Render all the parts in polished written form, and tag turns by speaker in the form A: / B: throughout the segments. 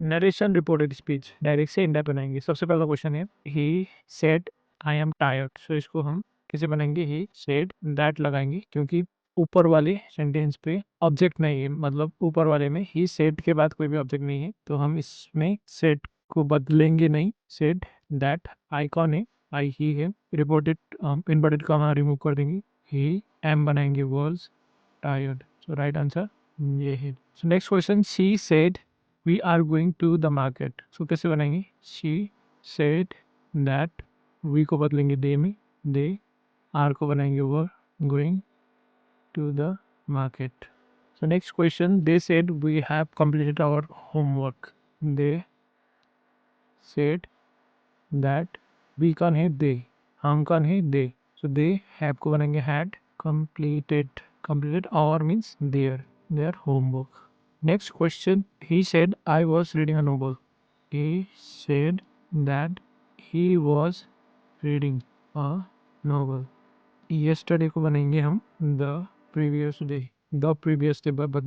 A: Narration reported speech direct से indirect बनाएंगे। सबसे पहला क्वेश्चन है he said I am tired, so इसको हम कैसे बनाएंगे, ही सेड दैट लगाएंगे क्योंकि ऊपर वाले सेंटेंस पे ऑब्जेक्ट नहीं है, मतलब ऊपर वाले में ही सेड के बाद कोई भी ऑब्जेक्ट नहीं है, तो हम इसमें सेड को बदलेंगे नहीं। सेड दैट आई कौन है, आई ही है। रिपोर्टेड इन्वर्टेड कॉमा रिमूव कर देंगे, ही एम बनाएंगे words tired. So right answer ये है। So next question, she said we are going to the market, so कैसे बनाएंगे, शी सेड दैट, वी को बदलेंगे दे में, दे आर को बनाएंगे were, going to the market. So next question, they said we have completed our homework, they said that, we कौन है, दे, हम कौन है, दे, सो दे हैव को बनाएंगे had, completed our means their homework. Next question, he said I was reading a novel, he said that he was reading a novel. yesterday को बनाएंगे हम the previous day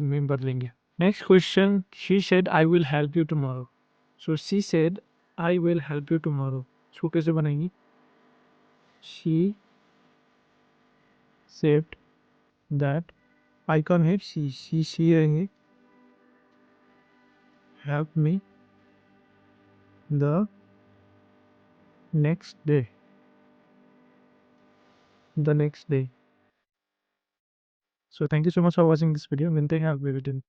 A: में बदलेंगे। Next question, she said I will help you tomorrow, so she said I will help you tomorrow, so कैसे बनाएंगे, she said that, icon है she रहेंगे, help me the next day, so thank you so much for watching this video, मिलते हैं अगले video में।